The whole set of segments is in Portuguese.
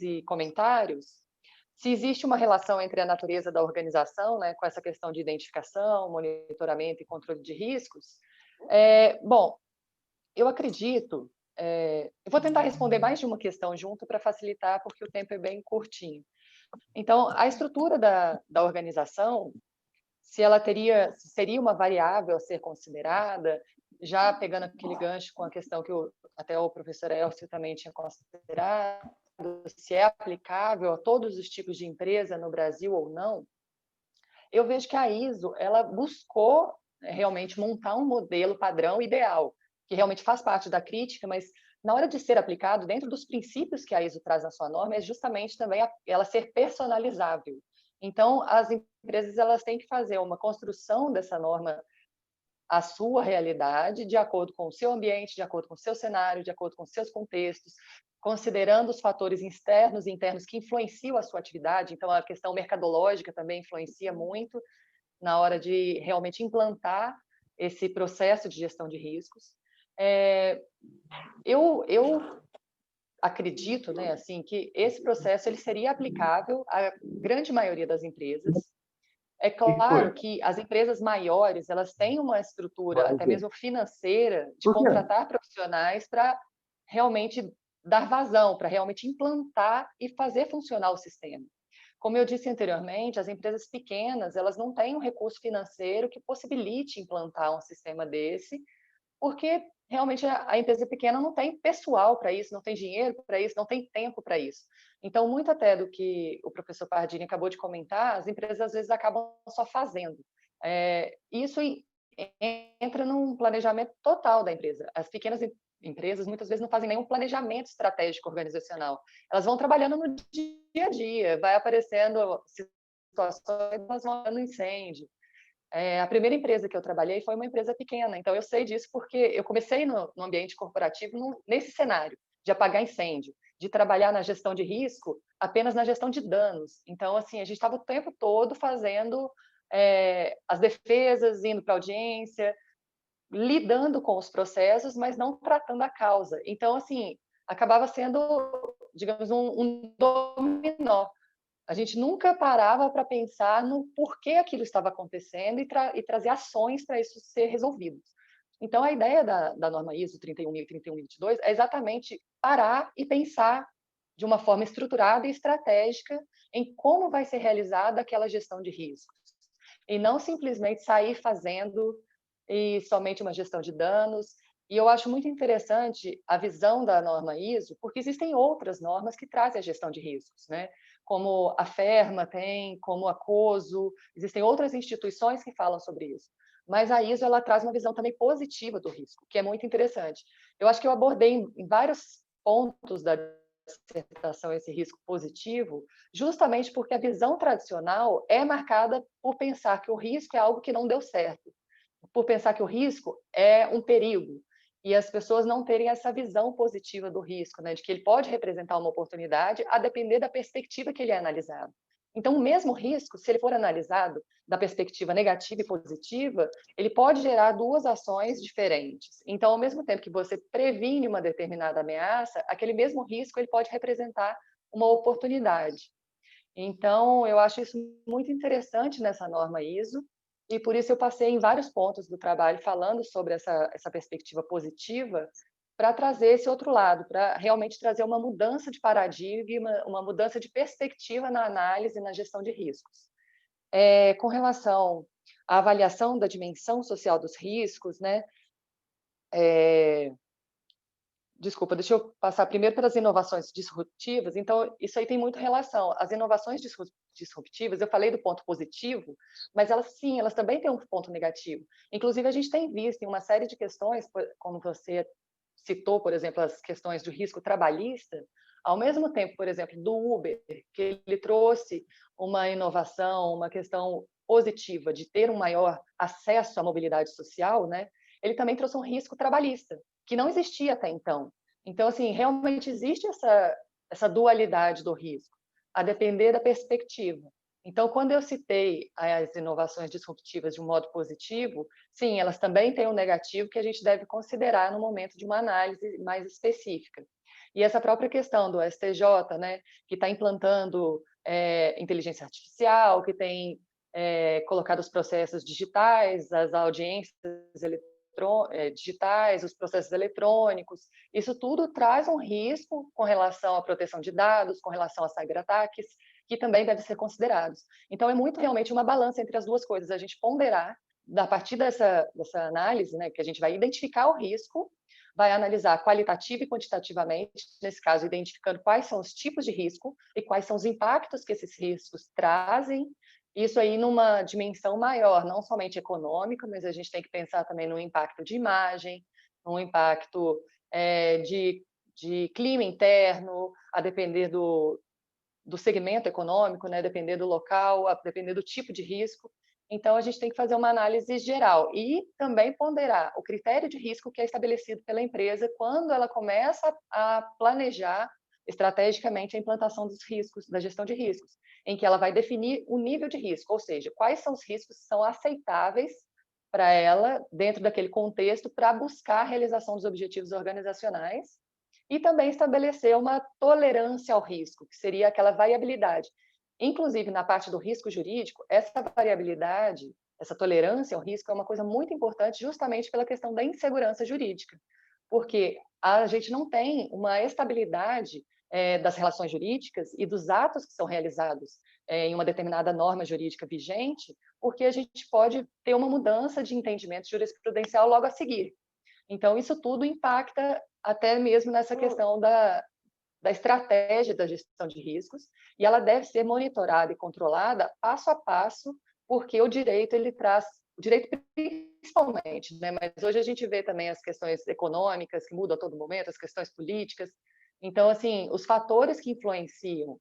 e comentários, se existe uma relação entre a natureza da organização, né, com essa questão de identificação, monitoramento e controle de riscos. Bom, eu acredito, eu vou tentar responder mais de uma questão junto para facilitar, porque o tempo é bem curtinho. Então, a estrutura da organização, se seria uma variável a ser considerada, já pegando aquele gancho com a questão que até o professor Elcio também tinha considerado, se é aplicável a todos os tipos de empresa no Brasil ou não, eu vejo que a ISO ela buscou realmente montar um modelo padrão ideal, que realmente faz parte da crítica, mas na hora de ser aplicado, dentro dos princípios que a ISO traz na sua norma, é justamente também ela ser personalizável. Então, as empresas elas têm que fazer uma construção dessa norma à sua realidade, de acordo com o seu ambiente, de acordo com o seu cenário, de acordo com os seus contextos, considerando os fatores externos e internos que influenciam a sua atividade. Então, a questão mercadológica também influencia muito na hora de realmente implantar esse processo de gestão de riscos. Eu acredito, né, assim, que esse processo ele seria aplicável à grande maioria das empresas. É Que foi? claro que as empresas maiores, elas têm uma estrutura, Vamos até ver. mesmo financeira, de Por quê? contratar profissionais para realmente dar vazão, para realmente implantar e fazer funcionar o sistema. Como eu disse anteriormente, as empresas pequenas, elas não têm um recurso financeiro que possibilite implantar um sistema desse, porque realmente a empresa pequena não tem pessoal para isso, não tem dinheiro para isso, não tem tempo para isso. Então, muito até do que o professor Pardini acabou de comentar, as empresas às vezes acabam só fazendo. Isso entra num planejamento total da empresa. As pequenas empresas muitas vezes não fazem nenhum planejamento estratégico organizacional. Elas vão trabalhando no dia a dia, vai aparecendo situações, elas vão no incêndio. A primeira empresa que eu trabalhei foi uma empresa pequena, então eu sei disso porque eu comecei no ambiente corporativo nesse cenário de apagar incêndio, de trabalhar na gestão de risco apenas na gestão de danos. Então, assim, a gente estava o tempo todo fazendo as defesas, indo para audiência, lidando com os processos, mas não tratando a causa. Então, assim, acabava sendo, digamos, um dominó. A gente nunca parava para pensar no porquê aquilo estava acontecendo e trazer ações para isso ser resolvido. Então, a ideia da norma ISO 31000 e 31022 é exatamente parar e pensar de uma forma estruturada e estratégica em como vai ser realizada aquela gestão de riscos. E não simplesmente sair fazendo e somente uma gestão de danos. E eu acho muito interessante a visão da norma ISO, porque existem outras normas que trazem a gestão de riscos, né? Como a FERMA tem, como a COSO, existem outras instituições que falam sobre isso. Mas a ISO ela traz uma visão também positiva do risco, que é muito interessante. Eu acho que eu abordei em vários pontos da dissertação esse risco positivo, justamente porque a visão tradicional é marcada por pensar que o risco é algo que não deu certo, por pensar que o risco é um perigo, e as pessoas não terem essa visão positiva do risco, né, de que ele pode representar uma oportunidade a depender da perspectiva que ele é analisado. Então, o mesmo risco, se ele for analisado da perspectiva negativa e positiva, ele pode gerar duas ações diferentes. Então, ao mesmo tempo que você previne uma determinada ameaça, aquele mesmo risco ele pode representar uma oportunidade. Então, eu acho isso muito interessante nessa norma ISO, e por isso eu passei em vários pontos do trabalho falando sobre essa perspectiva positiva, para trazer esse outro lado, para realmente trazer uma mudança de paradigma, uma mudança de perspectiva na análise e na gestão de riscos. Com relação à avaliação da dimensão social dos riscos, né? Desculpa, deixa eu passar primeiro pelas inovações disruptivas. Então, isso aí tem muito relação. As inovações disruptivas, eu falei do ponto positivo, mas elas sim, elas também têm um ponto negativo. Inclusive, a gente tem visto em uma série de questões, como você citou, por exemplo, as questões do risco trabalhista, ao mesmo tempo, por exemplo, do Uber, que ele trouxe uma inovação, uma questão positiva de ter um maior acesso à mobilidade social, né? Ele também trouxe um risco trabalhista, que não existia até então. Então, assim, realmente existe essa dualidade do risco, a depender da perspectiva. Então, quando eu citei as inovações disruptivas de um modo positivo, sim, elas também têm um negativo que a gente deve considerar no momento de uma análise mais específica. E essa própria questão do STJ, né, que está implantando inteligência artificial, que tem colocado os processos digitais, as audiências digitais, os processos eletrônicos, isso tudo traz um risco com relação à proteção de dados, com relação a cyberataques, que também devem ser considerados. Então, é muito realmente uma balança entre as duas coisas, a gente ponderar, a partir dessa análise, né, que a gente vai identificar o risco, vai analisar qualitativa e quantitativamente, nesse caso, identificando quais são os tipos de risco e quais são os impactos que esses riscos trazem. Isso aí numa dimensão maior, não somente econômica, mas a gente tem que pensar também no impacto de imagem, no impacto de clima interno, a depender do segmento econômico, né? Depender do local, a depender do tipo de risco. Então, a gente tem que fazer uma análise geral e também ponderar o critério de risco que é estabelecido pela empresa quando ela começa a planejar estrategicamente a implantação dos riscos, da gestão de riscos, em que ela vai definir o nível de risco, ou seja, quais são os riscos que são aceitáveis para ela, dentro daquele contexto, para buscar a realização dos objetivos organizacionais e também estabelecer uma tolerância ao risco, que seria aquela variabilidade. Inclusive, na parte do risco jurídico, essa variabilidade, essa tolerância ao risco é uma coisa muito importante justamente pela questão da insegurança jurídica, porque a gente não tem uma estabilidade das relações jurídicas e dos atos que são realizados em uma determinada norma jurídica vigente, porque a gente pode ter uma mudança de entendimento jurisprudencial logo a seguir. Então, isso tudo impacta até mesmo nessa questão da estratégia da gestão de riscos, e ela deve ser monitorada e controlada passo a passo, porque o direito ele traz, o direito principalmente, né? Mas hoje a gente vê também as questões econômicas que mudam a todo momento, as questões políticas. Então, assim, os fatores que influenciam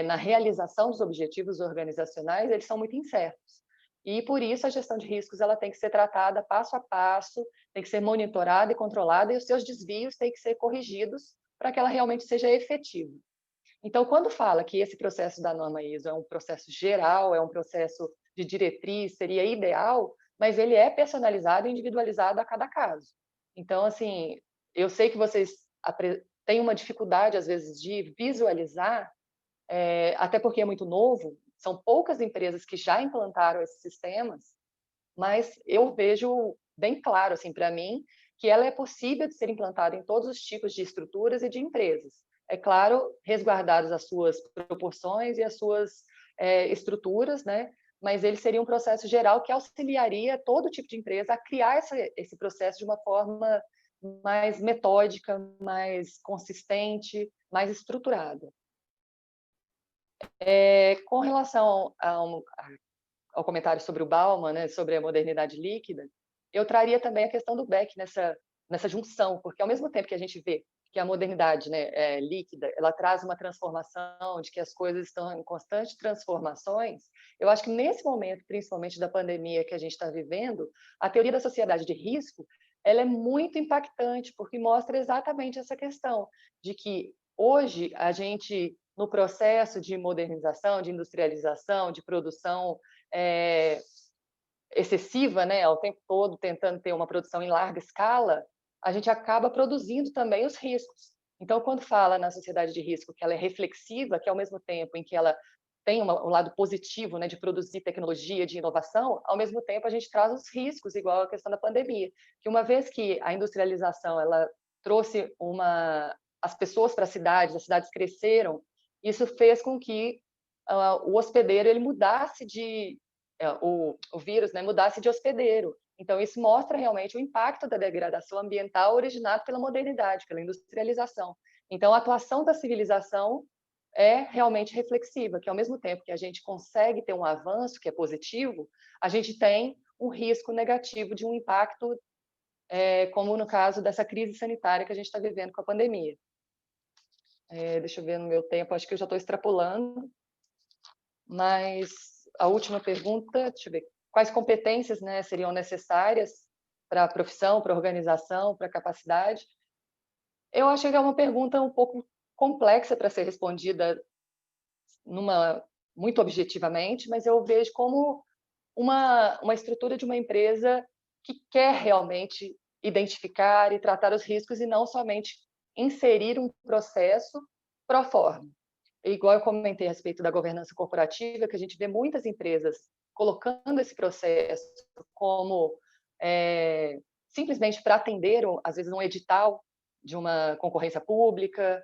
na realização dos objetivos organizacionais, eles são muito incertos. E por isso a gestão de riscos ela tem que ser tratada passo a passo, tem que ser monitorada e controlada, e os seus desvios têm que ser corrigidos para que ela realmente seja efetiva. Então, quando fala que esse processo da norma ISO é um processo geral, é um processo de diretriz, seria ideal, mas ele é personalizado e individualizado a cada caso. Então, assim, eu sei que vocês têm uma dificuldade, às vezes, de visualizar, até porque é muito novo, são poucas empresas que já implantaram esses sistemas, mas eu vejo bem claro, assim, para mim, que ela é possível de ser implantada em todos os tipos de estruturas e de empresas. É claro, resguardadas as suas proporções e as suas estruturas, né? Mas ele seria um processo geral que auxiliaria todo tipo de empresa a criar esse processo de uma forma mais metódica, mais consistente, mais estruturada. Com relação ao comentário sobre o Bauman, né, sobre a modernidade líquida, eu traria também a questão do Beck nessa junção, porque ao mesmo tempo que a gente vê que a modernidade, né, líquida, ela traz uma transformação, de que as coisas estão em constantes transformações, eu acho que nesse momento, principalmente da pandemia que a gente está vivendo, a teoria da sociedade de risco, ela é muito impactante, porque mostra exatamente essa questão de que hoje a gente, no processo de modernização, de industrialização, de produção excessiva, né, ao tempo todo tentando ter uma produção em larga escala, a gente acaba produzindo também os riscos. Então, quando fala na sociedade de risco que ela é reflexiva, que ao mesmo tempo em que ela tem um lado positivo, né, de produzir tecnologia, de inovação, ao mesmo tempo a gente traz os riscos, igual a questão da pandemia, que uma vez que a industrialização ela trouxe as pessoas para as cidades cresceram, isso fez com que o hospedeiro ele mudasse o vírus, né, mudasse de hospedeiro. Então, isso mostra realmente o impacto da degradação ambiental originado pela modernidade, pela industrialização. Então, a atuação da civilização é realmente reflexiva, que ao mesmo tempo que a gente consegue ter um avanço que é positivo, a gente tem um risco negativo de um impacto, como no caso dessa crise sanitária que a gente está vivendo com a pandemia. Deixa eu ver no meu tempo, acho que eu já estou extrapolando, mas a última pergunta, deixa eu ver, quais competências, né, seriam necessárias para a profissão, para a organização, para a capacidade? Eu acho que é uma pergunta um pouco complexa para ser respondida muito objetivamente, mas eu vejo como uma estrutura de uma empresa que quer realmente identificar e tratar os riscos e não somente inserir um processo pro forma. Igual eu comentei a respeito da governança corporativa, que a gente vê muitas empresas colocando esse processo como simplesmente para atender, às vezes, um edital de uma concorrência pública.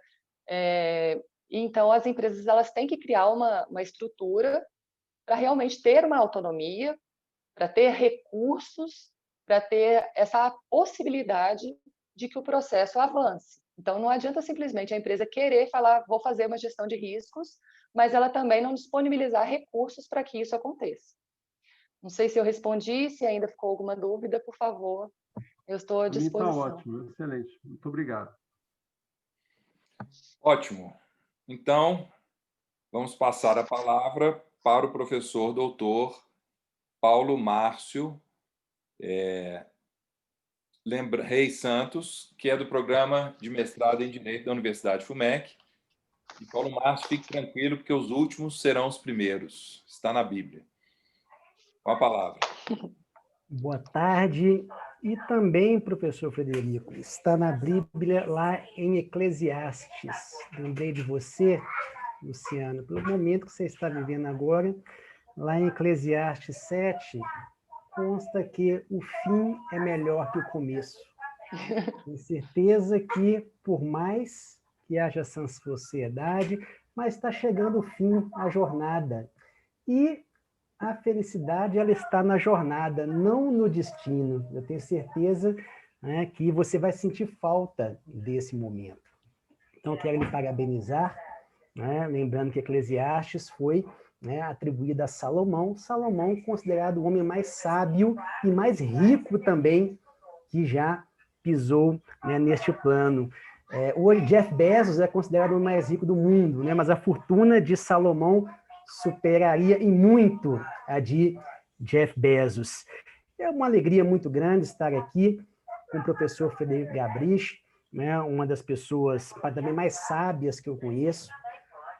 Então, as empresas elas têm que criar uma estrutura para realmente ter uma autonomia, para ter recursos, para ter essa possibilidade de que o processo avance. Então, não adianta simplesmente a empresa querer falar, vou fazer uma gestão de riscos, mas ela também não disponibilizar recursos para que isso aconteça. Não sei se eu respondi, se ainda ficou alguma dúvida, por favor, eu estou à disposição. Está ótimo, excelente. Muito obrigado. Ótimo. Então, vamos passar a palavra para o professor doutor Paulo Márcio Reis Santos, que é do programa de mestrado em Direito da Universidade FUMEC. E Paulo Márcio, fique tranquilo, porque os últimos serão os primeiros. Está na Bíblia. Com a palavra. Boa tarde. E também, professor Frederico, está na Bíblia, lá em Eclesiastes. Lembrei de você, Luciano, pelo momento que você está vivendo agora. Lá em Eclesiastes 7, consta que o fim é melhor que o começo. Tenho certeza que, por mais que haja essa sociedade, mas está chegando o fim, a jornada. E a felicidade ela está na jornada, não no destino. Eu tenho certeza, né, que você vai sentir falta desse momento. Então, quero lhe parabenizar, né, lembrando que Eclesiastes foi, né, atribuída a Salomão. Salomão considerado o homem mais sábio e mais rico também que já pisou, né, neste plano. Hoje, Jeff Bezos é considerado o mais rico do mundo, né, mas a fortuna de Salomão superaria em muito a de Jeff Bezos. É uma alegria muito grande estar aqui com o professor Frederico Gabrich, né, uma das pessoas também mais sábias que eu conheço.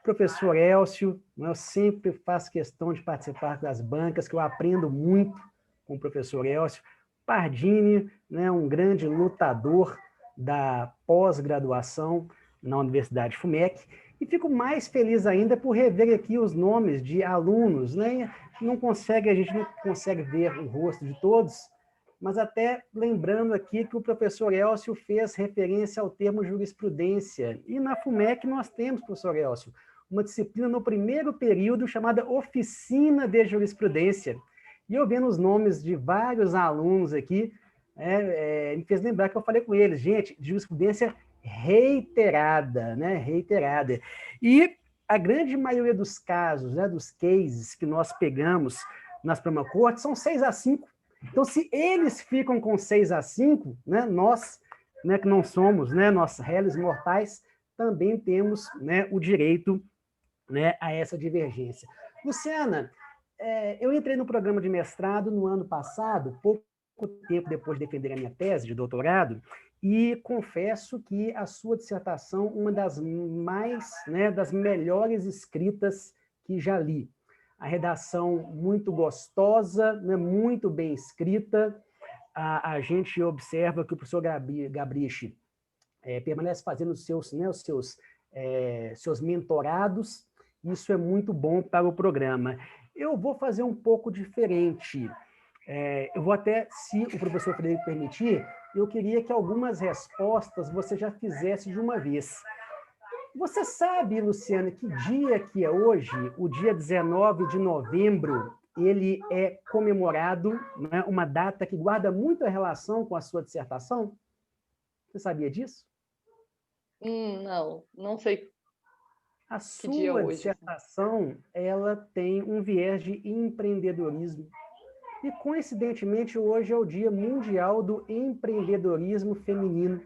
Professor Elcio, eu sempre faço questão de participar das bancas, que eu aprendo muito com o professor Elcio. Pardini, né, um grande lutador da pós-graduação na Universidade FUMEC, e fico mais feliz ainda por rever aqui os nomes de alunos, né? A gente não consegue ver o rosto de todos, mas até lembrando aqui que o professor Elcio fez referência ao termo jurisprudência, e na FUMEC nós temos, professor Elcio, uma disciplina no primeiro período chamada Oficina de Jurisprudência. E eu vendo os nomes de vários alunos aqui, me fez lembrar que eu falei com eles, gente, jurisprudência reiterada, né? Reiterada. E a grande maioria dos casos, né, dos cases que nós pegamos nas Suprema Corte são 6-5. Então, se eles ficam com 6-5, né, nós, né, que não somos, né, nós réis mortais, também temos, né, o direito, né, a essa divergência. Luciana, eu entrei no programa de mestrado no ano passado, pouco tempo depois de defender a minha tese de doutorado, e confesso que a sua dissertação, uma das mais, né, das melhores escritas que já li. A redação muito gostosa, né, muito bem escrita. A gente observa que o professor Gabrich permanece fazendo os seus mentorados. Isso é muito bom para o programa. Eu vou fazer um pouco diferente. Eu vou até, se o professor Frederico permitir, eu queria que algumas respostas você já fizesse de uma vez. Você sabe, Luciana, que dia que é hoje? O dia 19 de novembro, ele é comemorado, né, uma data que guarda muita relação com a sua dissertação? Você sabia disso? Não sei. A Que dia sua hoje? dissertação, ela tem um viés de empreendedorismo. E, coincidentemente, hoje é o Dia Mundial do Empreendedorismo Feminino.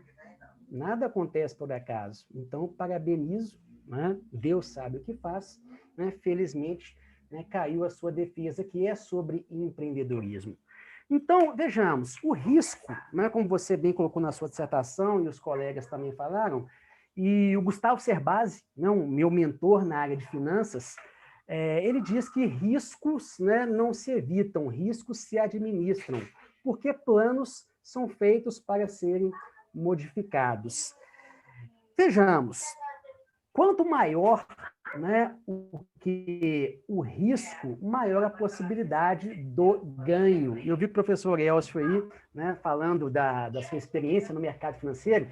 Nada acontece por acaso. Então, parabenizo, né? Deus sabe o que faz. Né? Felizmente, né, caiu a sua defesa, que é sobre empreendedorismo. Então, vejamos, o risco, né, como você bem colocou na sua dissertação, e os colegas também falaram, e o Gustavo Cerbasi, né, o meu mentor na área de finanças, ele diz que riscos, né, não se evitam, riscos se administram, porque planos são feitos para serem modificados. vejamos, quanto maior, né, o risco, maior a possibilidade do ganho. Eu vi o professor Elcio aí, né, falando da sua experiência no mercado financeiro.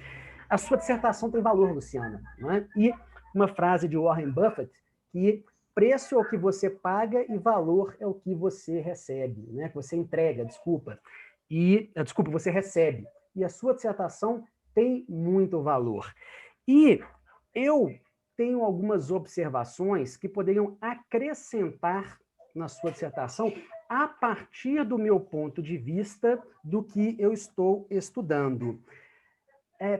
A sua dissertação tem valor, Luciana, né? E uma frase de Warren Buffett, que preço é o que você paga e valor é o que você recebe, né? Que você entrega, desculpa, você recebe. E a sua dissertação tem muito valor. E eu tenho algumas observações que poderiam acrescentar na sua dissertação a partir do meu ponto de vista do que eu estou estudando.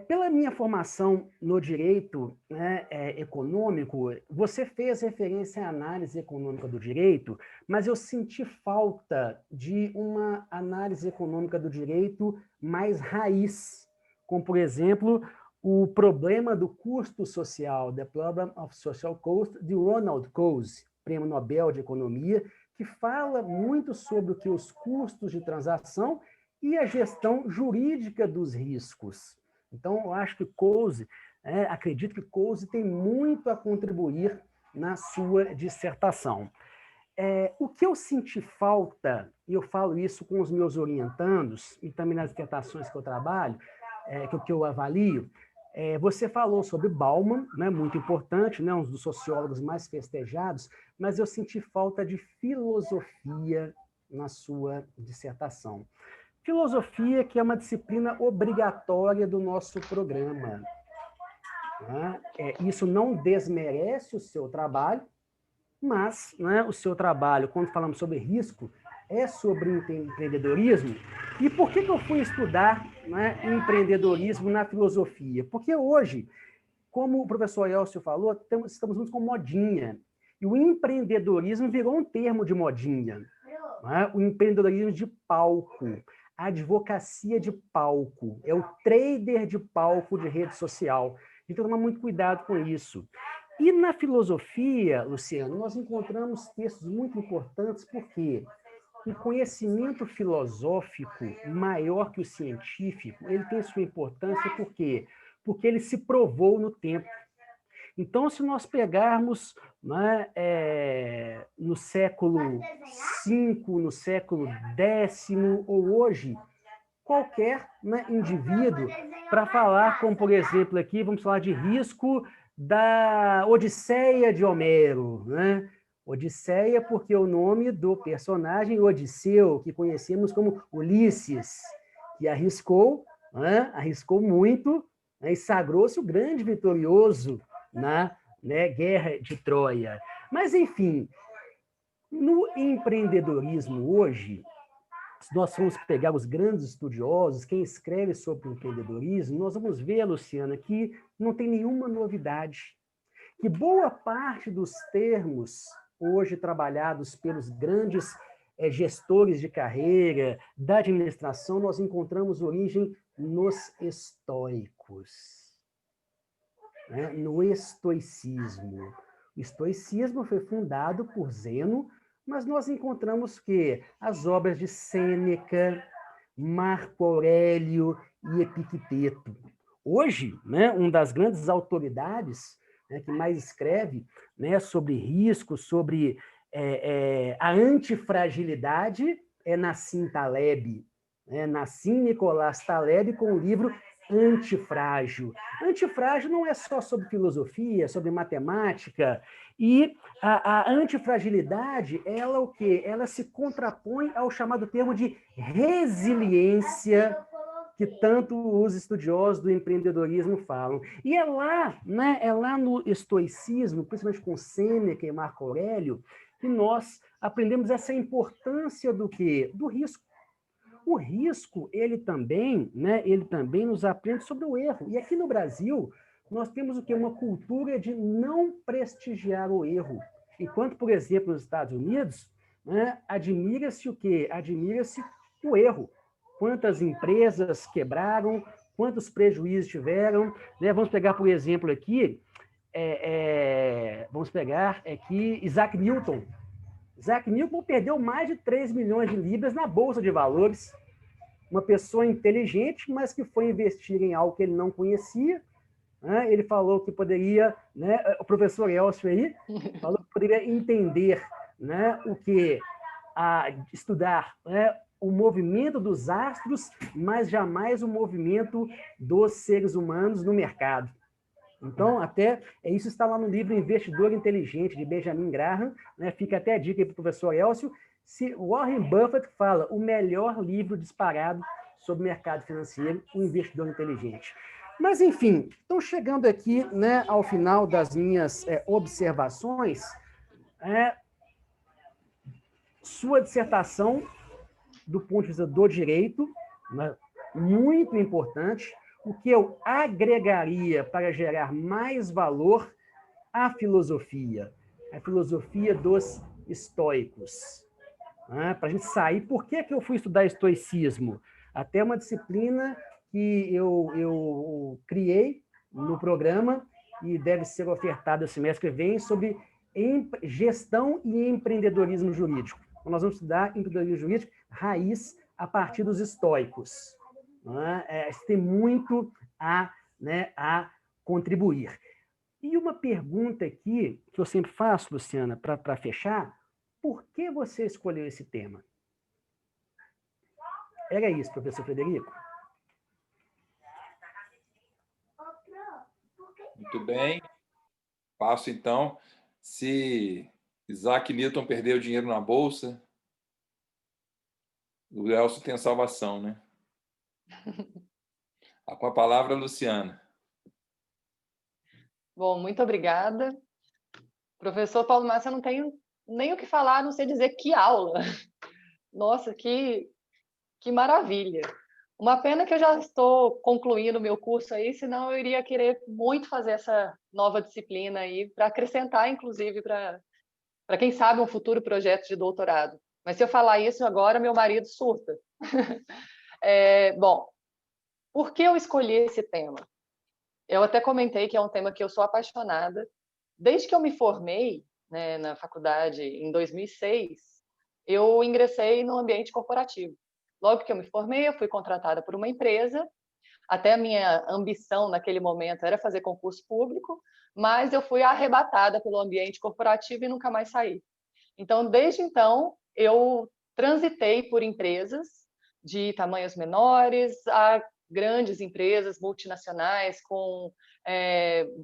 Pela minha formação no direito, né, econômico, você fez referência à análise econômica do direito, mas eu senti falta de uma análise econômica do direito mais raiz, como, por exemplo, o problema do custo social, The Problem of Social Cost, de Ronald Coase, Prêmio Nobel de Economia, que fala muito sobre o que os custos de transação e a gestão jurídica dos riscos. Então, eu acho que Coase, acredito que Coase tem muito a contribuir na sua dissertação. O que eu senti falta, e eu falo isso com os meus orientandos, e também nas dissertações que eu trabalho, que eu avalio, você falou sobre Bauman, né, muito importante, né, um dos sociólogos mais festejados, mas eu senti falta de filosofia na sua dissertação. Filosofia, que é uma disciplina obrigatória do nosso programa. Né? Isso não desmerece o seu trabalho, mas, né, o seu trabalho, quando falamos sobre risco, é sobre empreendedorismo. E por que eu fui estudar, né, empreendedorismo na filosofia? Porque hoje, como o professor Elcio falou, estamos muito com modinha. E o empreendedorismo virou um termo de modinha. Né? O empreendedorismo de palco, a advocacia de palco, é o trader de palco de rede social. Então, tomar muito cuidado com isso. E na filosofia, Luciano, nós encontramos textos muito importantes, porque o conhecimento filosófico maior que o científico, ele tem sua importância por quê? Porque ele se provou no tempo. Então, se nós pegarmos, né, no século V, no século X ou hoje, qualquer, né, indivíduo, para falar, como por exemplo aqui, vamos falar de risco da Odisseia de Homero, né? Odisseia porque é o nome do personagem Odisseu, que conhecemos como Ulisses, que arriscou, né, arriscou muito, né, e sagrou-se o grande vitorioso na, né, Guerra de Troia. Mas, enfim, no empreendedorismo hoje, se nós formos pegar os grandes estudiosos, quem escreve sobre o empreendedorismo, nós vamos ver, Luciana, que não tem nenhuma novidade. Que boa parte dos termos hoje trabalhados pelos grandes gestores de carreira, da administração, nós encontramos origem nos estoicos, né? No estoicismo. O estoicismo foi fundado por Zeno, mas nós encontramos que as obras de Sêneca, Marco Aurélio e Epicteto. Hoje, né, uma das grandes autoridades, né, que mais escreve, né, sobre risco, sobre a antifragilidade, é Nassim Taleb. Nassim Nicolás Taleb com o livro Antifrágil. Antifrágil não é só sobre filosofia, sobre matemática. E a antifragilidade, ela o quê? Ela se contrapõe ao chamado termo de resiliência, que tanto os estudiosos do empreendedorismo falam. E é lá, né, no estoicismo, principalmente com Sêneca e Marco Aurélio, que nós aprendemos essa importância do quê? Do risco. O risco, ele também nos aprende sobre o erro. E aqui no Brasil, nós temos o quê? Uma cultura de não prestigiar o erro. Enquanto, por exemplo, nos Estados Unidos, né, admira-se o quê? Admira-se o erro. Quantas empresas quebraram, quantos prejuízos tiveram. Né? Vamos pegar, por exemplo, aqui, Isaac Newton. Isaac Newton perdeu mais de 3 milhões de libras na Bolsa de Valores. Uma pessoa inteligente, mas que foi investir em algo que ele não conhecia, né? Ele falou que poderia, né, o professor Elcio aí, falou que poderia entender, né, o que estudar, né, o movimento dos astros, mas jamais o movimento dos seres humanos no mercado. Então, até isso está lá no livro Investidor Inteligente, de Benjamin Graham, né? Fica até a dica aí para o professor Elcio. Se Warren Buffett fala o melhor livro disparado sobre mercado financeiro, O Investidor Inteligente. Mas, enfim, estou chegando aqui, né, ao final das minhas observações. Sua dissertação, do ponto de vista do direito, né, muito importante, o que eu agregaria para gerar mais valor à filosofia, a filosofia dos estoicos. Né? Para a gente sair, por que eu fui estudar estoicismo? Até uma disciplina que eu criei no programa e deve ser ofertada esse semestre que vem sobre gestão e empreendedorismo jurídico. Então, nós vamos estudar empreendedorismo jurídico raiz a partir dos estoicos. Tem muito a contribuir. E uma pergunta aqui, que eu sempre faço, Luciana, para fechar, por que você escolheu esse tema? Era isso, professor Frederico? Muito bem. Passo, então. Se Isaac Newton perdeu dinheiro na bolsa, o Elcio tem salvação, né? Com a palavra, Luciana. Bom, muito obrigada. Professor Paulo Márcio, eu não tenho nem o que falar, a não sei dizer que aula. Nossa, que maravilha. Uma pena que eu já estou concluindo o meu curso aí, senão eu iria querer muito fazer essa nova disciplina aí, para acrescentar, inclusive, para quem sabe, um futuro projeto de doutorado. Mas se eu falar isso agora, meu marido surta. Bom, por que eu escolhi esse tema? Eu até comentei que é um tema que eu sou apaixonada. Desde que eu me formei, né, na faculdade em 2006, eu ingressei no ambiente corporativo. Logo que eu me formei, eu fui contratada por uma empresa. Até a minha ambição naquele momento era fazer concurso público, mas eu fui arrebatada pelo ambiente corporativo e nunca mais saí. Então, desde então, eu transitei por empresas de tamanhos menores a grandes empresas multinacionais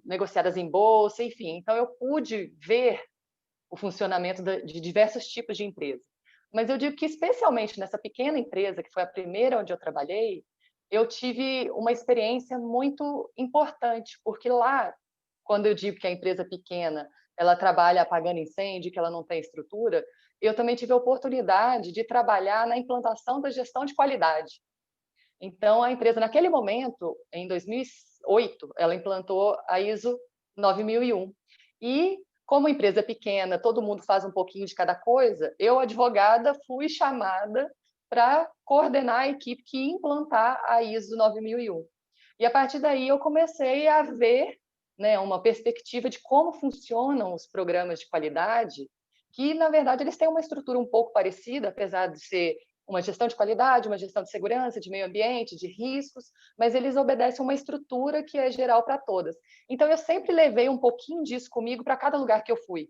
negociadas em bolsa, enfim. Então, eu pude ver o funcionamento de diversos tipos de empresas. Mas eu digo que, especialmente nessa pequena empresa, que foi a primeira onde eu trabalhei, eu tive uma experiência muito importante, porque lá, quando eu digo que a empresa pequena ela trabalha apagando incêndio, que ela não tem estrutura, eu também tive a oportunidade de trabalhar na implantação da gestão de qualidade. Então, a empresa, naquele momento, em 2008, ela implantou a ISO 9001. E, como empresa pequena, todo mundo faz um pouquinho de cada coisa, eu, advogada, fui chamada para coordenar a equipe que ia implantar a ISO 9001. E, a partir daí, eu comecei a ver, né, uma perspectiva de como funcionam os programas de qualidade, que, na verdade, eles têm uma estrutura um pouco parecida, apesar de ser uma gestão de qualidade, uma gestão de segurança, de meio ambiente, de riscos, mas eles obedecem uma estrutura que é geral para todas. Então, eu sempre levei um pouquinho disso comigo para cada lugar que eu fui.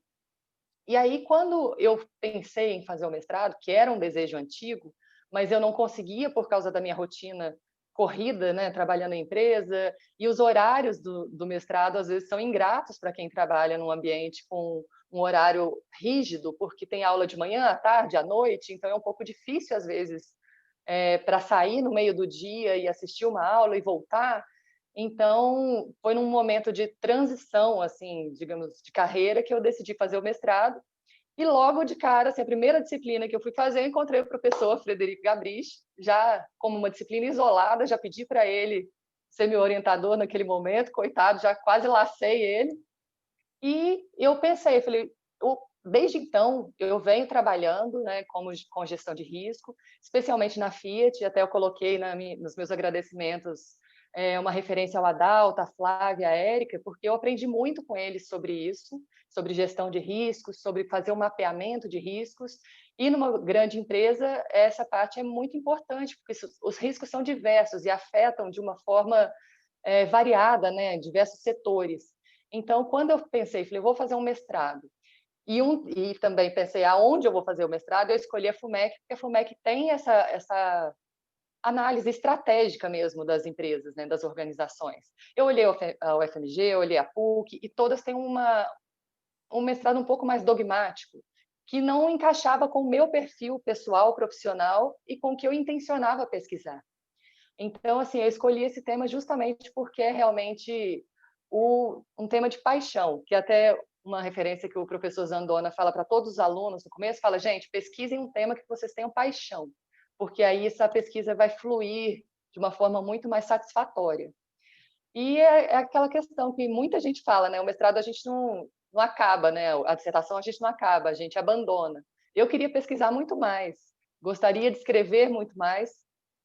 E aí, quando eu pensei em fazer o mestrado, que era um desejo antigo, mas eu não conseguia por causa da minha rotina corrida, né, trabalhando em empresa, e os horários do mestrado, às vezes, são ingratos para quem trabalha num ambiente com um horário rígido, porque tem aula de manhã, à tarde, à noite, então é um pouco difícil, às vezes, para sair no meio do dia e assistir uma aula e voltar. Então, foi num momento de transição, assim, digamos, de carreira, que eu decidi fazer o mestrado. E logo de cara, assim, a primeira disciplina que eu fui fazer, eu encontrei o professor Frederico Gabrich, já como uma disciplina isolada, já pedi para ele ser meu orientador naquele momento, coitado, já quase lacei ele. E eu pensei, falei, desde então, eu venho trabalhando, né, com gestão de risco, especialmente na Fiat, até eu coloquei nos meus agradecimentos uma referência ao Adalto, a Flávia, a Érica, porque eu aprendi muito com eles sobre isso, sobre gestão de riscos, sobre fazer um mapeamento de riscos, e numa grande empresa, essa parte é muito importante, porque os riscos são diversos e afetam de uma forma variada, né, diversos setores. Então, quando eu pensei, falei, vou fazer um mestrado, e também pensei aonde eu vou fazer o mestrado, eu escolhi a FUMEC, porque a FUMEC tem essa análise estratégica mesmo das empresas, né, das organizações. Eu olhei a UFMG, eu olhei a PUC, e todas têm um mestrado um pouco mais dogmático, que não encaixava com o meu perfil pessoal, profissional, e com o que eu intencionava pesquisar. Então, assim, eu escolhi esse tema justamente porque é realmente um tema de paixão, que até uma referência que o professor Zandona fala para todos os alunos no começo, fala, gente, pesquisem um tema que vocês tenham paixão, porque aí essa pesquisa vai fluir de uma forma muito mais satisfatória. E é aquela questão que muita gente fala, né? O mestrado a gente não acaba, né? A dissertação a gente não acaba, a gente abandona. Eu queria pesquisar muito mais, gostaria de escrever muito mais,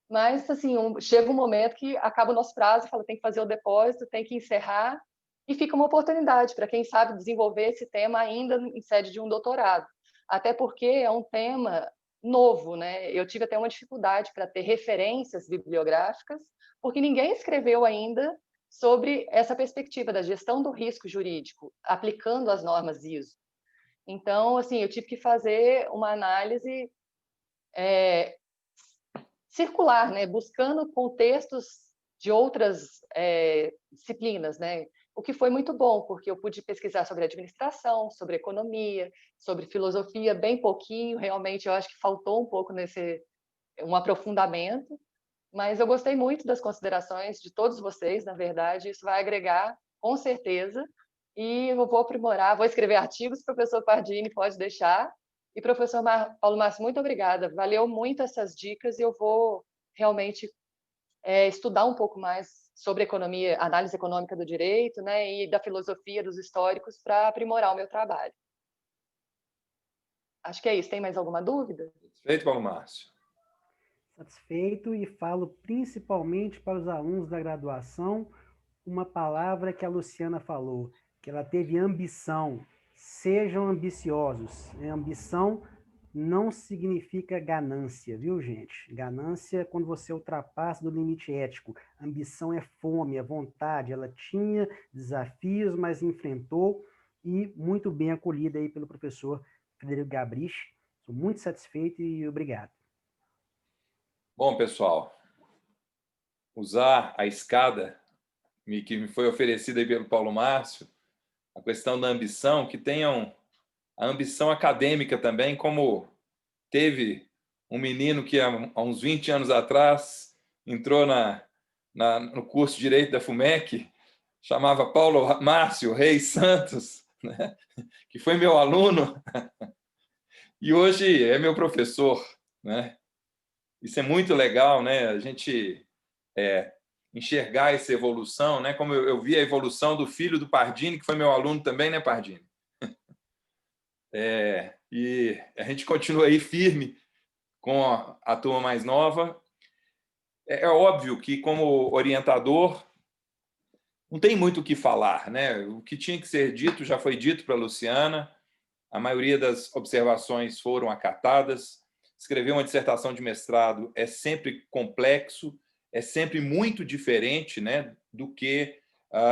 mas assim, chega um momento que acaba o nosso prazo, fala, tem que fazer o depósito, tem que encerrar, e fica uma oportunidade para quem sabe desenvolver esse tema ainda em sede de um doutorado. Até porque é um tema novo, né? Eu tive até uma dificuldade para ter referências bibliográficas, porque ninguém escreveu ainda sobre essa perspectiva da gestão do risco jurídico, aplicando as normas ISO. Então, assim, eu tive que fazer uma análise circular, né, buscando contextos de outras disciplinas, né, o que foi muito bom, porque eu pude pesquisar sobre administração, sobre economia, sobre filosofia, bem pouquinho, realmente eu acho que faltou um pouco um aprofundamento, mas eu gostei muito das considerações de todos vocês, na verdade, isso vai agregar, com certeza, e eu vou aprimorar, vou escrever artigos, professor Pardini pode deixar, e professor Paulo Márcio, muito obrigada, valeu muito essas dicas e eu vou realmente estudar um pouco mais sobre economia, análise econômica do direito, né, e da filosofia dos históricos para aprimorar o meu trabalho. Acho que é isso. Tem mais alguma dúvida? Perfeito, Paulo Márcio. Satisfeito, e falo principalmente para os alunos da graduação uma palavra que a Luciana falou, que ela teve ambição. Sejam ambiciosos. Ambição não significa ganância, viu, gente? Ganância é quando você ultrapassa do limite ético. Ambição é fome, é vontade. Ela tinha desafios, mas enfrentou, e muito bem acolhida aí pelo professor Frederico Gabrich. Sou muito satisfeito e obrigado. Bom, pessoal, usar a escada que me foi oferecida aí pelo Paulo Márcio, a questão da ambição, que tenham a ambição acadêmica também, como teve um menino que há uns 20 anos atrás entrou no curso de Direito da FUMEC, chamava Paulo Márcio Reis Santos, né? Que foi meu aluno e hoje é meu professor, né? Isso é muito legal, né? A gente enxergar essa evolução, né? Como eu vi a evolução do filho do Pardini, que foi meu aluno também, né, Pardini? E a gente continua aí firme com a turma mais nova. É óbvio que, como orientador, não tem muito o que falar, né? O que tinha que ser dito já foi dito para a Luciana, a maioria das observações foram acatadas. Escrever uma dissertação de mestrado é sempre complexo, é sempre muito diferente, né, do que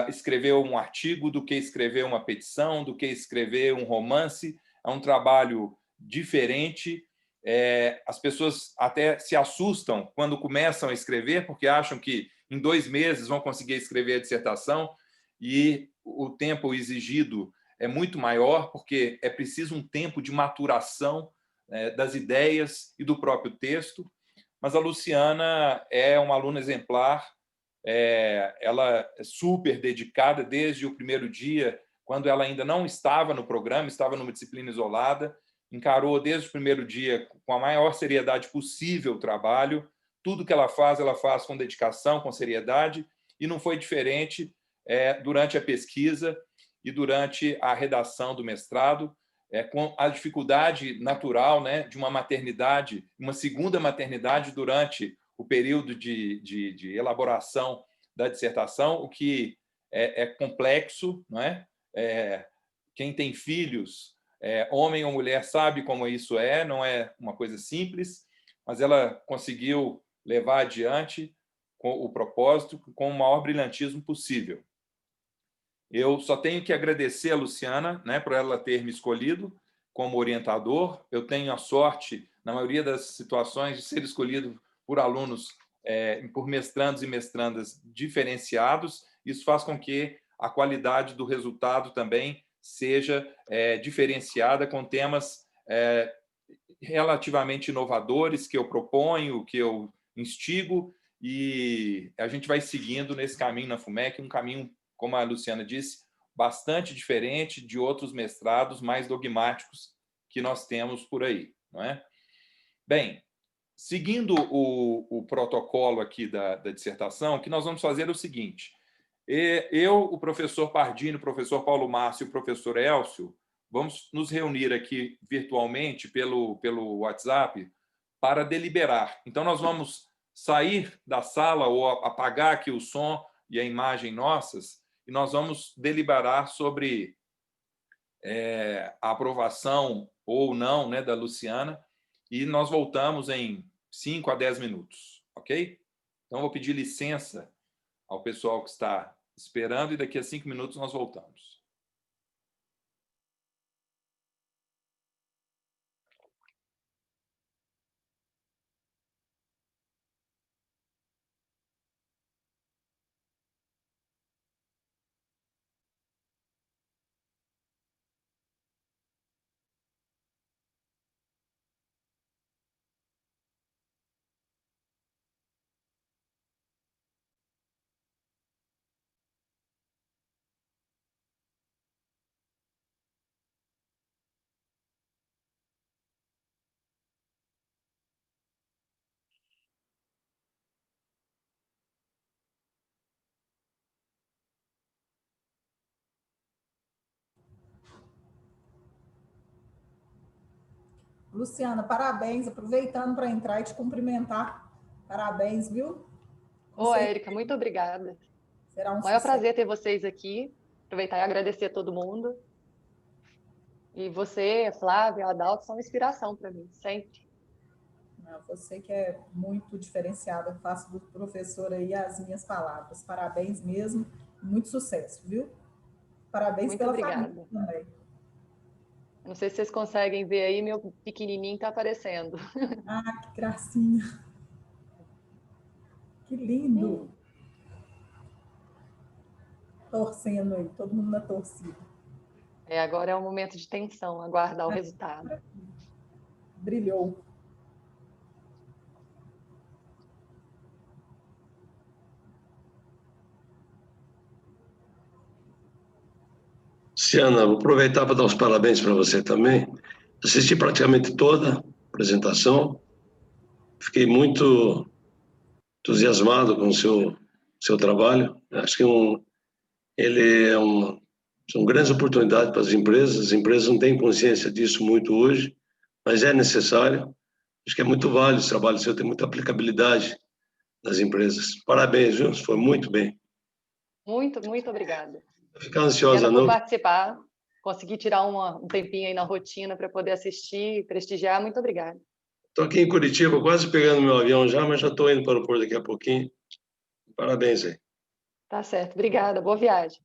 escrever um artigo, do que escrever uma petição, do que escrever um romance. É um trabalho diferente. As pessoas até se assustam quando começam a escrever, porque acham que em 2 meses vão conseguir escrever a dissertação, e o tempo exigido é muito maior, porque é preciso um tempo de maturação das ideias e do próprio texto. Mas a Luciana é uma aluna exemplar, ela é super dedicada desde o primeiro dia, quando ela ainda não estava no programa, estava numa disciplina isolada, encarou desde o primeiro dia com a maior seriedade possível o trabalho. Tudo que ela faz com dedicação, com seriedade, e não foi diferente durante a pesquisa e durante a redação do mestrado, com a dificuldade natural, né, de uma maternidade, uma segunda maternidade durante o período de elaboração da dissertação, o que é complexo, não é? Quem tem filhos, homem ou mulher, sabe como isso não é uma coisa simples, mas ela conseguiu levar adiante com o propósito com o maior brilhantismo possível. Eu só tenho que agradecer a Luciana, né, por ela ter me escolhido como orientador. Eu tenho a sorte, na maioria das situações, de ser escolhido por alunos, por mestrandos e mestrandas diferenciados. Isso faz com que a qualidade do resultado também seja diferenciada, com temas relativamente inovadores que eu proponho, que eu instigo, e a gente vai seguindo nesse caminho na FUMEC, um caminho, como a Luciana disse, bastante diferente de outros mestrados mais dogmáticos que nós temos por aí, não é? Bem, seguindo o protocolo aqui da dissertação, o que nós vamos fazer é o seguinte: eu, o professor Pardini, o professor Paulo Márcio e o professor Elcio vamos nos reunir aqui virtualmente pelo WhatsApp para deliberar. Então, nós vamos sair da sala ou apagar aqui o som e a imagem nossas e nós vamos deliberar sobre a aprovação ou não, né, da Luciana, e nós voltamos em 5 a 10 minutos, ok? Então, vou pedir licença ao pessoal que está esperando e daqui a 5 minutos nós voltamos. Luciana, parabéns. Aproveitando para entrar e te cumprimentar. Parabéns, viu? Ô, Érica, muito obrigada. Será um maior sucesso. prazer ter vocês aqui. Aproveitar e agradecer a todo mundo. E você, Flávia, Adalto, são inspiração para mim, sempre. Você que é muito diferenciada, faço do professor aí as minhas palavras. Parabéns mesmo, muito sucesso, viu? Parabéns Muito pela obrigada. família também. Não sei se vocês conseguem ver aí, meu pequenininho está aparecendo. Ah, que gracinha. Que lindo. Torcendo aí, todo mundo na torcida. Agora é um momento de tensão, aguardar o resultado. Brilhou. Luciana, vou aproveitar para dar os parabéns para você também. Assisti praticamente toda a apresentação. Fiquei muito entusiasmado com o seu trabalho. Acho que ele são grandes oportunidades para as empresas. As empresas não têm consciência disso muito hoje, mas é necessário. Acho que é muito válido esse trabalho seu, tem muita aplicabilidade nas empresas. Parabéns, viu? Foi muito bem. Muito, muito obrigada. Ficar ansiosa, Obrigada por não? participar, conseguir tirar um tempinho aí na rotina para poder assistir, prestigiar. Muito obrigada. Estou aqui em Curitiba, quase pegando meu avião já, mas já estou indo para o aeroporto daqui a pouquinho. Parabéns aí. Tá certo. Obrigada. Boa viagem.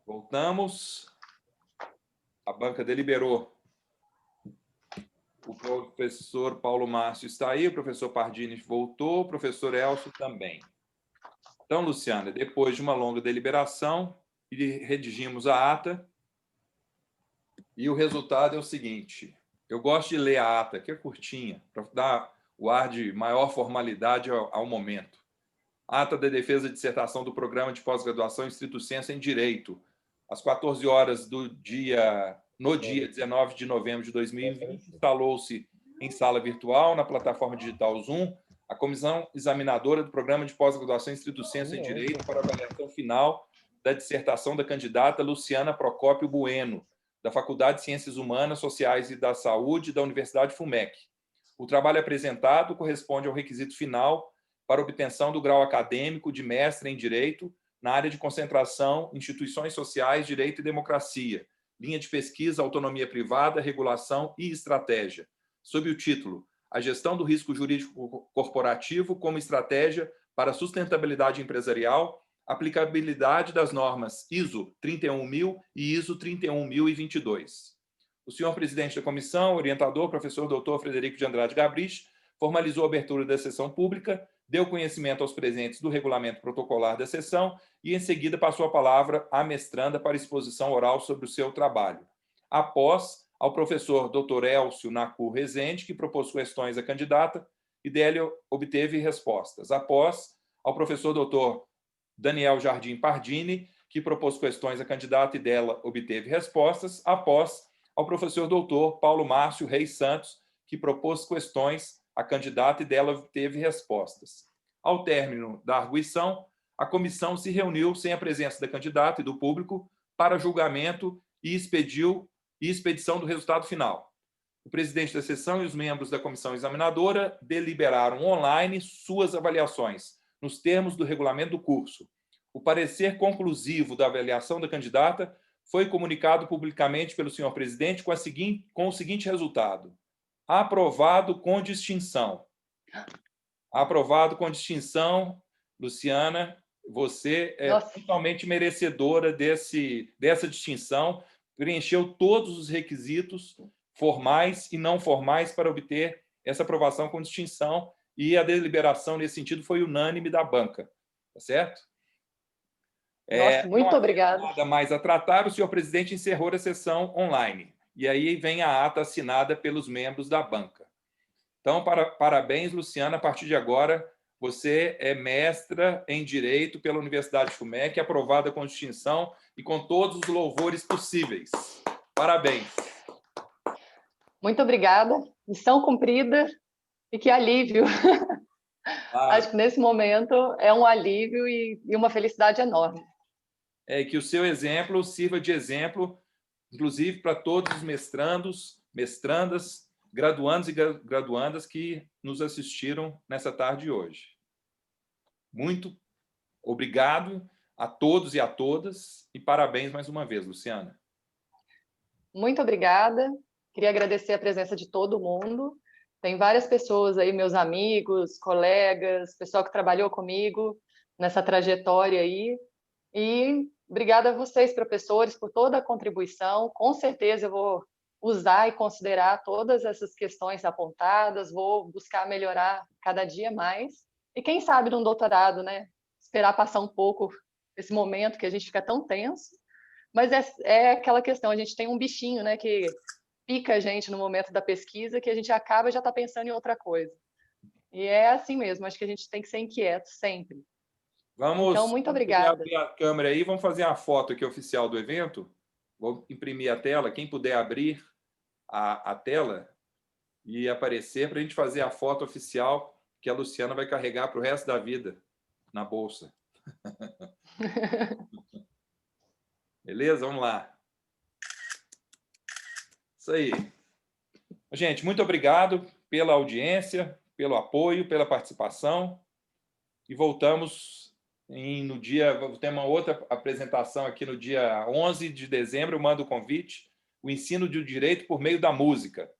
Voltamos. A banca deliberou. O professor Paulo Márcio está aí, o professor Pardini voltou, o professor Elcio também. Então, Luciana, depois de uma longa deliberação, redigimos a ata, e o resultado é o seguinte: eu gosto de ler a ata, que é curtinha, para dar o ar de maior formalidade ao momento. Ata da defesa de dissertação do programa de pós-graduação em Stricto Sensu em Direito, às 14 horas no dia 19 de novembro de 2020, instalou-se em sala virtual, na plataforma digital Zoom, a comissão examinadora do programa de pós-graduação em Stricto Sensu em Direito para avaliação final da dissertação da candidata Luciana Procópio Bueno, da Faculdade de Ciências Humanas, Sociais e da Saúde da Universidade FUMEC. O trabalho apresentado corresponde ao requisito final para obtenção do grau acadêmico de mestre em Direito na área de concentração, instituições sociais, direito e democracia, linha de pesquisa, autonomia privada, regulação e estratégia, sob o título A Gestão do Risco Jurídico Corporativo como Estratégia para a Sustentabilidade Empresarial, aplicabilidade das normas ISO 31000 e ISO 31022. O senhor presidente da comissão, orientador, professor doutor Frederico de Andrade Gabrich, formalizou a abertura da sessão pública, deu conhecimento aos presentes do regulamento protocolar da sessão e, em seguida, passou a palavra à mestranda para exposição oral sobre o seu trabalho. Após, ao professor Dr. Elcio Nacur Rezende, que propôs questões à candidata, e dele obteve respostas. Após, ao professor Dr. Daniel Jardim Pardini, que propôs questões à candidata e dela obteve respostas. Após, ao professor Dr. Paulo Márcio Reis Santos, que propôs questões à candidata e dela obteve respostas. Ao término da arguição, a comissão se reuniu sem a presença da candidata e do público para julgamento e expedição do resultado final. O presidente da sessão e os membros da comissão examinadora deliberaram online suas avaliações, nos termos do regulamento do curso. O parecer conclusivo da avaliação da candidata foi comunicado publicamente pelo senhor presidente com o seguinte resultado: aprovado com distinção. Aprovado com distinção, Luciana, você é totalmente merecedora dessa distinção, preencheu todos os requisitos formais e não formais para obter essa aprovação com distinção, e a deliberação nesse sentido foi unânime da banca, tá certo? Nossa, muito obrigada. Nada mais a tratar, o senhor presidente encerrou a sessão online. E aí vem a ata assinada pelos membros da banca. Então, parabéns, Luciana. A partir de agora, você é mestra em Direito pela Universidade FUMEC, aprovada com distinção e com todos os louvores possíveis. Parabéns. Muito obrigada. Missão cumprida. E que alívio. Acho que nesse momento é um alívio e uma felicidade enorme. É que o seu exemplo sirva de exemplo, inclusive para todos os mestrandos, mestrandas, graduandos e graduandas que nos assistiram nessa tarde de hoje. Muito obrigado a todos e a todas e parabéns mais uma vez, Luciana. Muito obrigada. Queria agradecer a presença de todo mundo. Tem várias pessoas aí, meus amigos, colegas, pessoal que trabalhou comigo nessa trajetória aí. E obrigada a vocês, professores, por toda a contribuição. Com certeza eu vou usar e considerar todas essas questões apontadas, vou buscar melhorar cada dia mais. E quem sabe num doutorado, né? Esperar passar um pouco esse momento que a gente fica tão tenso. Mas é aquela questão, a gente tem um bichinho, né, que pica a gente no momento da pesquisa, que a gente acaba e já está pensando em outra coisa. E é assim mesmo, acho que a gente tem que ser inquieto sempre. Então, muito obrigada. Abrir a câmera aí, vamos fazer a foto aqui oficial do evento. Vou imprimir a tela, quem puder abrir a tela e aparecer para a gente fazer a foto oficial que a Luciana vai carregar para o resto da vida na bolsa. Beleza? Vamos lá. Isso aí. Gente, muito obrigado pela audiência, pelo apoio, pela participação. E voltamos no dia... Tem uma outra apresentação aqui no dia 11 de dezembro, eu mando o convite, o ensino de direito por meio da música.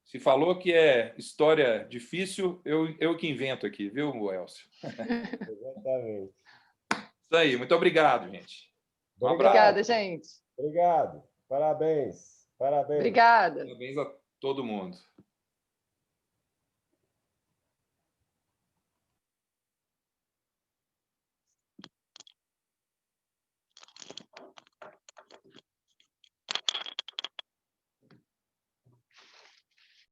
Se falou que é história difícil, eu que invento aqui, viu, Elcio? Exatamente. Isso aí, muito obrigado, gente. Um abraço. Obrigada, gente. Obrigado. Parabéns. Parabéns. Obrigada. Parabéns a todo mundo.